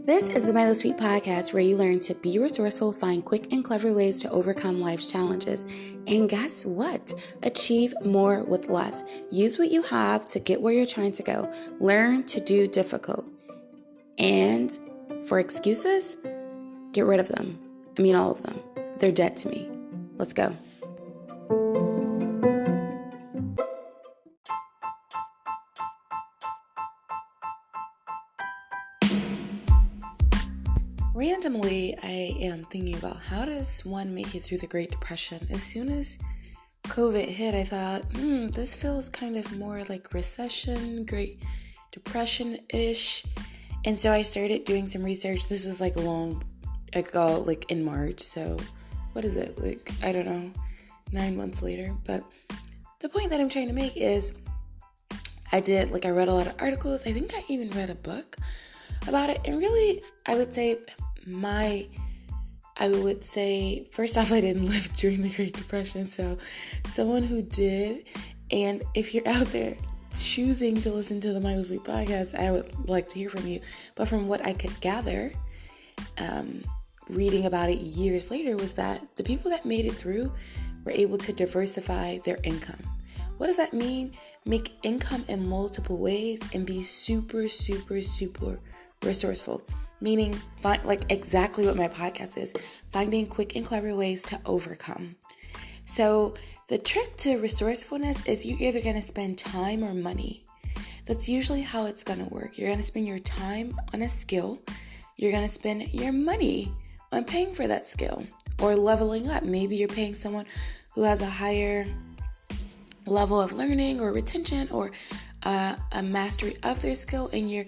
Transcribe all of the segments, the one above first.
This is the Milo Sweet Podcast, where you learn to be resourceful, find quick and clever ways to overcome life's challenges. And guess what? Achieve more with less. Use what you have to get where you're trying to go. Learn to do difficult. And for excuses, get rid of them. I mean, all of them. They're dead to me. Let's go. Randomly, I am thinking about how does one make it through the Great Depression? As soon as COVID hit, I thought, this feels kind of more like recession, Great Depression-ish. And so I started doing some research. This was like long ago, like in March. So what is it? Like, I don't know, 9 months later. But the point that I'm trying to make is I read a lot of articles. I think I even read a book about it. And really, I would say, first off, I didn't live during the Great Depression, so someone who did, and if you're out there choosing to listen to the Milo Sweet Podcast, I would like to hear from you. But from what I could gather, reading about it years later, was that the people that made it through were able to diversify their income. What does that mean? Make income in multiple ways and be super, super, super resourceful. Meaning, exactly what my podcast is, finding quick and clever ways to overcome. So the trick to resourcefulness is you're either going to spend time or money. That's usually how it's going to work. You're going to spend your time on a skill. You're going to spend your money on paying for that skill or leveling up. Maybe you're paying someone who has a higher level of learning or retention or a mastery of their skill, and you're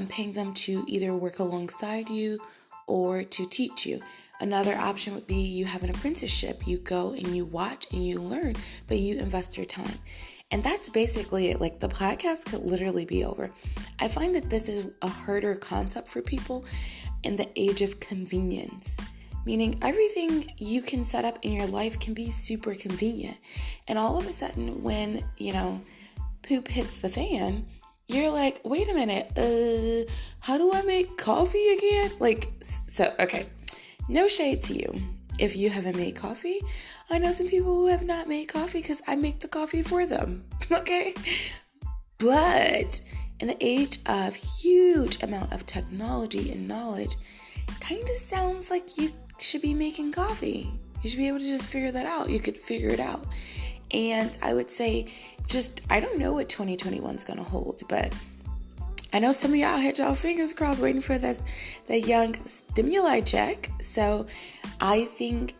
paying them to either work alongside you or to teach you. Another option would be you have an apprenticeship. You go and you watch and you learn, but you invest your time. And that's basically it. Like, the podcast could literally be over. I find that this is a harder concept for people in the age of convenience. Meaning everything you can set up in your life can be super convenient. And all of a sudden when, poop hits the fan, you're like, wait a minute, how do I make coffee again? Okay, no shade to you if you haven't made coffee. I know some people who have not made coffee because I make the coffee for them, okay? But in the age of huge amount of technology and knowledge, it kind of sounds like you should be making coffee. You should be able to just figure that out. You could figure it out. And I would say, I don't know what 2021 is going to hold, but I know some of y'all had y'all fingers crossed waiting for that young stimuli check. So I think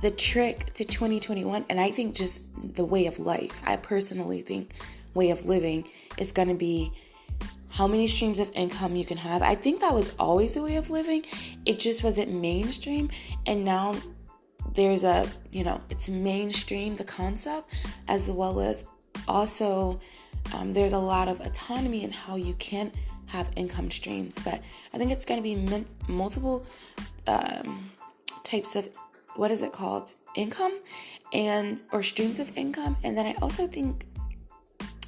the trick to 2021, and I think just the way of life, I personally think way of living is going to be how many streams of income you can have. I think that was always a way of living. It just wasn't mainstream. And now there's it's mainstream, the concept, as well as also there's a lot of autonomy in how you can have income streams. But I think it's going to be multiple types of, income or streams of income. And then I also think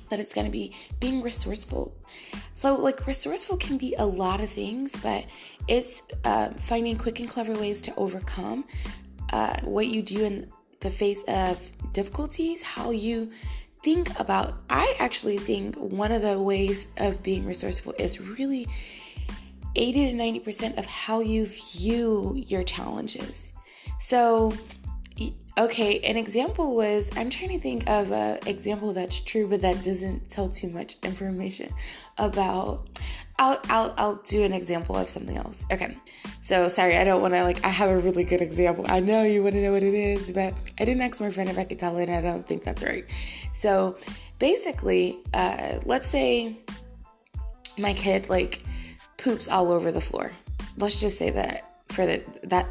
that it's going to be being resourceful. So resourceful can be a lot of things, but it's finding quick and clever ways to overcome what you do in the face of difficulties, how you think about. I actually think one of the ways of being resourceful is really 80 to 90% of how you view your challenges. So, okay, an example was, I'm trying to think of an example that's true, but that doesn't tell too much information about. I'll do an example of something else. Okay, so sorry, I don't want to I have a really good example. I know you want to know what it is, but I didn't ask my friend if I could tell it, and I don't think that's right. So basically, let's say my kid poops all over the floor. Let's just say that for that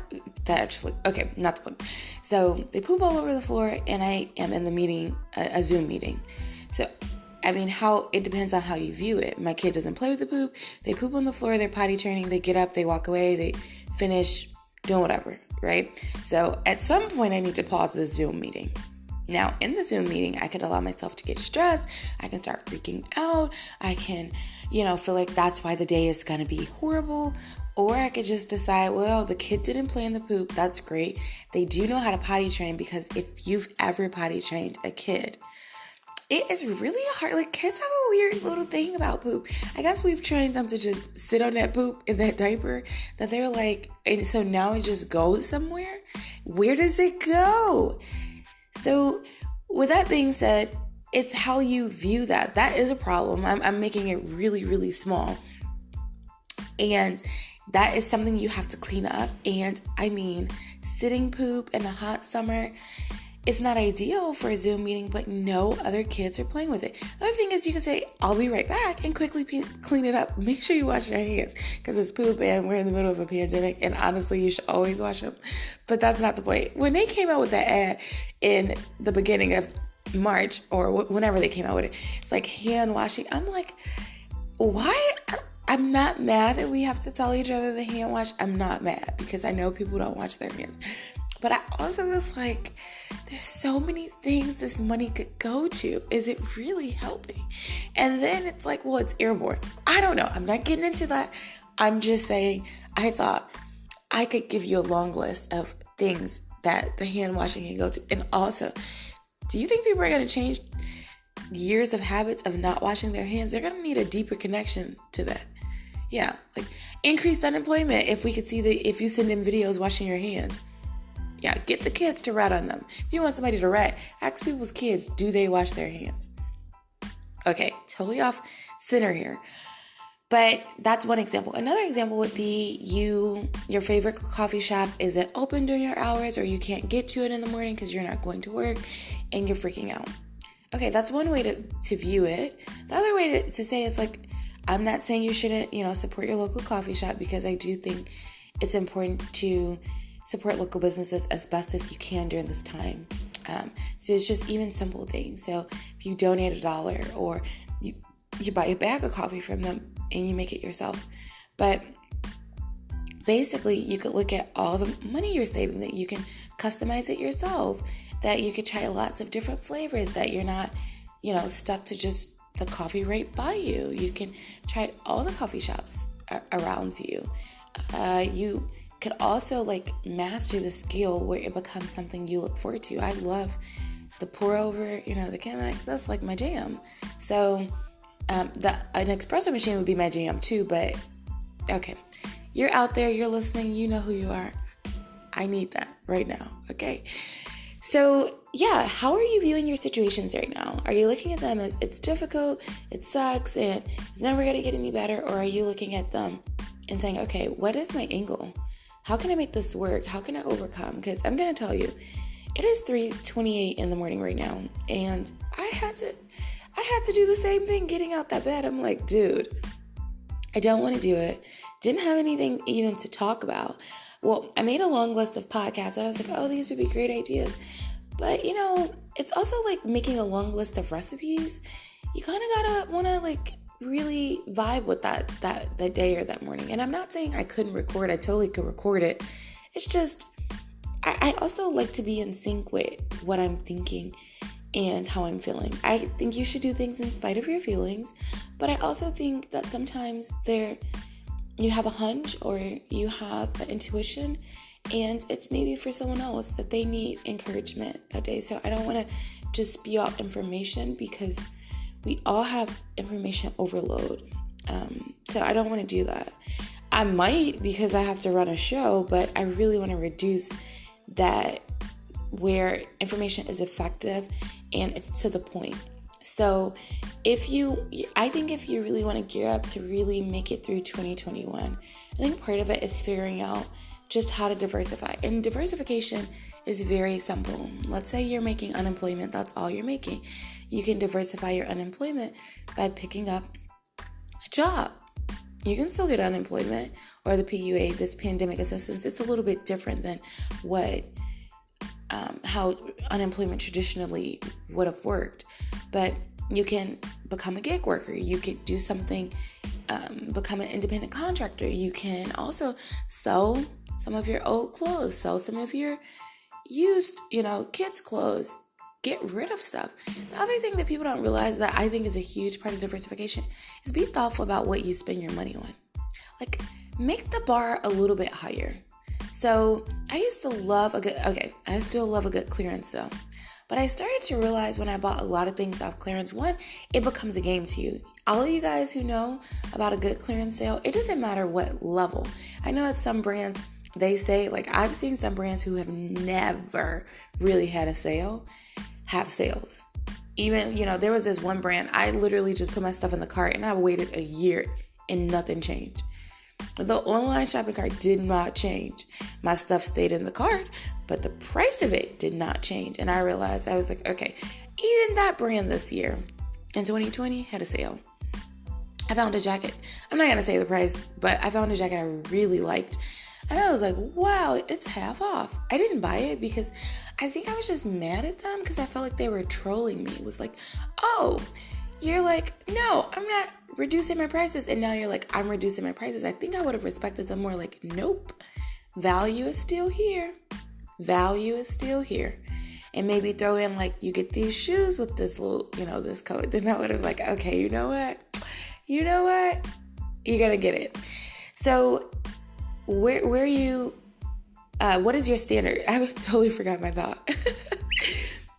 actually, okay, not the point. So they poop all over the floor, and I am in the meeting, a Zoom meeting. So it depends on how you view it. My kid doesn't play with the poop. They poop on the floor, they're potty training, they get up, they walk away, they finish doing whatever, right? So at some point I need to pause the Zoom meeting. Now, in the Zoom meeting, I could allow myself to get stressed. I can start freaking out. I can, feel like that's why the day is going to be horrible. Or I could just decide, well, the kid didn't play in the poop. That's great. They do know how to potty train, because if you've ever potty trained a kid, it is really hard. Like, kids have a weird little thing about poop. I guess we've trained them to just sit on that poop in that diaper, that they're like, and so now it just goes somewhere. Where does it go? So with that being said, it's how you view that. That is a problem. I'm making it really, really small. And that is something you have to clean up. And I mean, sitting poop in a hot summer, it's not ideal for a Zoom meeting, but no other kids are playing with it. The other thing is, you can say, I'll be right back, and quickly clean it up. Make sure you wash your hands, because it's poop and we're in the middle of a pandemic, and honestly, you should always wash them. But that's not the point. When they came out with that ad in the beginning of March, or whenever they came out with it, it's like hand washing. I'm like, why? I'm not mad that we have to tell each other to hand wash. I'm not mad, because I know people don't wash their hands. But I also was like, there's so many things this money could go to. Is it really helping? And then it's like, well, it's airborne. I don't know. I'm not getting into that. I'm just saying, I thought I could give you a long list of things that the hand washing can go to. And also, do you think people are going to change years of habits of not washing their hands? They're going to need a deeper connection to that. Yeah, like increased unemployment if we could see if you send in videos washing your hands. Yeah, get the kids to rat on them. If you want somebody to rat, ask people's kids, do they wash their hands? Okay, totally off center here. But that's one example. Another example would be your favorite coffee shop isn't open during your hours, or you can't get to it in the morning because you're not going to work and you're freaking out. Okay, that's one way to view it. The other way to say it's like, I'm not saying you shouldn't, support your local coffee shop, because I do think it's important to support local businesses as best as you can during this time. So it's just even simple things. So if you donate $1, or you buy a bag of coffee from them and you make it yourself. But basically, you could look at all the money you're saving, that you can customize it yourself, that you could try lots of different flavors, that you're not, stuck to just the coffee right by you. You can try all the coffee shops around you. You could also master the skill where it becomes something you look forward to. I love the pour over, the Chemex. That's like my jam. So an espresso machine would be my jam too. But okay, you're out there, you're listening, you know who you are. I need that right now. Okay. So yeah, how are you viewing your situations right now? Are you looking at them as it's difficult, it sucks, and it's never going to get any better? Or are you looking at them and saying, okay, what is my angle? How can I make this work? How can I overcome? Because I'm going to tell you, it is 3:28 in the morning right now. And I had to do the same thing getting out that bed. I'm like, dude, I don't want to do it. Didn't have anything even to talk about. Well, I made a long list of podcasts. And I was like, oh, these would be great ideas. But, it's also like making a long list of recipes. You kind of gotta want to really vibe with that day or that morning. And I'm not saying I couldn't record. I totally could record it. It's just, I also like to be in sync with what I'm thinking and how I'm feeling. I think you should do things in spite of your feelings. But I also think that sometimes you have a hunch, or you have an intuition, and it's maybe for someone else that they need encouragement that day. So I don't want to just spew out information, because we all have information overload. So I don't want to do that. I might, because I have to run a show, but I really want to reduce that, where information is effective and it's to the point. So I think if you really want to gear up to really make it through 2021, I think part of it is figuring out just how to diversify. And diversification is very simple. Let's say you're making unemployment. That's all you're making. You can diversify your unemployment by picking up a job. You can still get unemployment, or the PUA, this pandemic assistance. It's a little bit different than how unemployment traditionally would have worked. But you can become a gig worker. You could do something, become an independent contractor. You can also sell some of your old clothes, sell some of your used, kids' clothes. get rid of stuff. The other thing that people don't realize that I think is a huge part of diversification is be thoughtful about what you spend your money on. Like, make the bar a little bit higher. So I used to love I still love a good clearance sale. But I started to realize when I bought a lot of things off clearance, one, it becomes a game to you. All of you guys who know about a good clearance sale, it doesn't matter what level. I know at some brands, they say, like I've seen some brands who have never really had a sale have sales. Even, there was this one brand, I literally just put my stuff in the cart and I waited a year and nothing changed. The online shopping cart did not change. My stuff stayed in the cart, but the price of it did not change. And I realized, I was like, okay, even that brand this year in 2020 had a sale. I found a jacket. I'm not going to say the price, but I found a jacket I really liked. And I was like, wow, it's half off. I didn't buy it because I think I was just mad at them because I felt like they were trolling me. It was like, oh, you're like, no, I'm not reducing my prices. And now you're like, I'm reducing my prices. I think I would have respected them more. Like, nope, value is still here. Value is still here. And maybe throw in like, you get these shoes with this little, this code. Then I would have like, okay, you know what? You're going to get it. So what is your standard? I totally forgot my thought.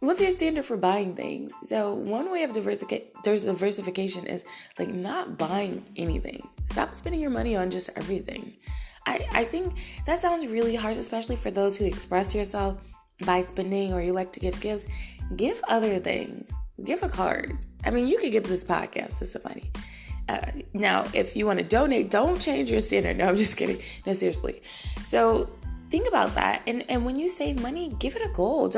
What's your standard for buying things? So one way of diversification is like not buying anything. Stop spending your money on just everything. I think that sounds really harsh, especially for those who express yourself by spending or you like to give gifts. Give other things. Give a card. I mean, you could give this podcast to somebody. Now, if you want to donate, don't change your standard. No, I'm just kidding. No, seriously. So think about that. And when you save money, give it a goal.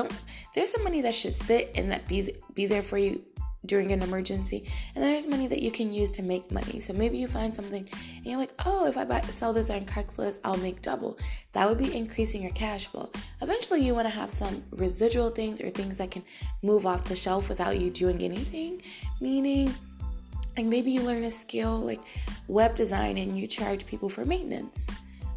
There's some money that should sit and that be there for you during an emergency. And then there's money that you can use to make money. So maybe you find something and you're like, oh, if I sell this on Craigslist, I'll make double. That would be increasing your cash flow. Eventually you want to have some residual things or things that can move off the shelf without you doing anything. Meaning, like maybe you learn a skill like web design and you charge people for maintenance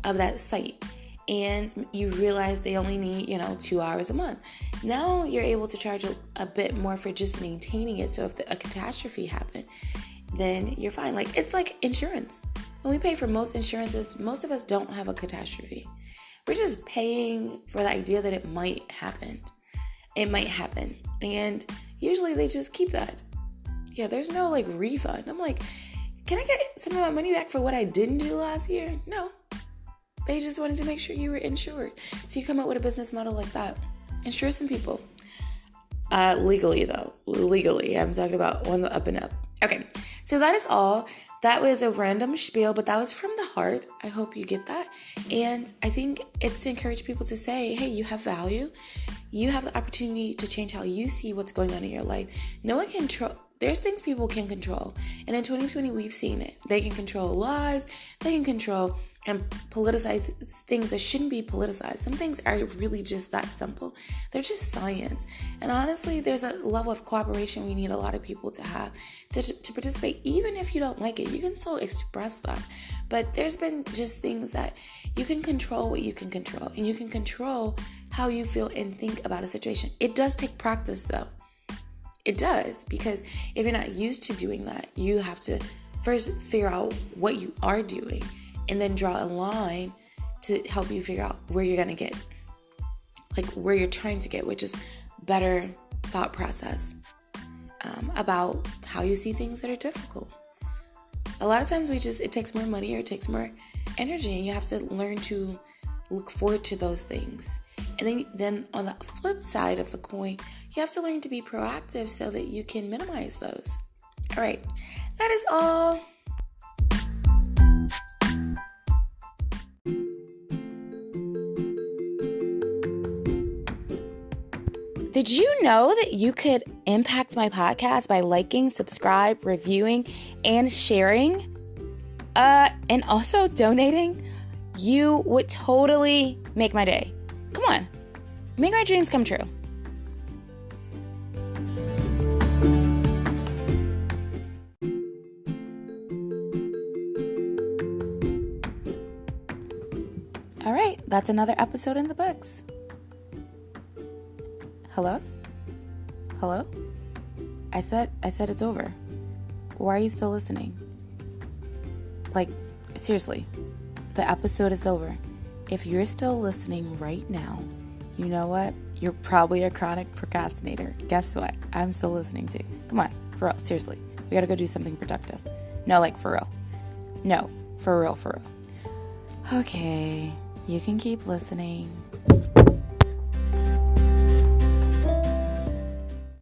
of that site. And you realize they only need, 2 hours a month. Now you're able to charge a bit more for just maintaining it. So if a catastrophe happened, then you're fine. Like it's like insurance. When we pay for most insurances, most of us don't have a catastrophe. We're just paying for the idea that it might happen. It might happen. And usually they just keep that. Yeah, there's no like refund. I'm like, can I get some of my money back for what I didn't do last year? No. They just wanted to make sure you were insured. So you come up with a business model like that. Insure some people. Legally though. Legally. I'm talking about on the up and up. Okay. So that is all. That was a random spiel, but that was from the heart. I hope you get that. And I think it's to encourage people to say, hey, you have value. You have the opportunity to change how you see what's going on in your life. No one can control. There's things people can control. And in 2020, we've seen it. They can control lives. They can control and politicize things that shouldn't be politicized. Some things are really just that simple. They're just science. And honestly, there's a level of cooperation we need a lot of people to have to participate. Even if you don't like it, you can still express that. But there's been just things that you can control what you can control. And you can control how you feel and think about a situation. It does take practice though. It does, because if you're not used to doing that, you have to first figure out what you are doing and then draw a line to help you figure out where you're going to get, like where you're trying to get, which is better thought process about how you see things that are difficult. A lot of times it takes more money or it takes more energy, and you have to learn to look forward to those things. And then on the flip side of the coin, you have to learn to be proactive so that you can minimize those. All right, that is all. Did you know that you could impact my podcast by liking, subscribe, reviewing, and sharing? And also donating? You would totally make my day. Come on, make my dreams come true. All right, that's another episode in the books. Hello? Hello? I said it's over. Why are you still listening? Like, seriously, the episode is over. If you're still listening right now, you know what? You're probably a chronic procrastinator. Guess what? I'm still listening too. Come on, for real, seriously. We gotta go do something productive. No, like for real. No, for real. Okay, you can keep listening.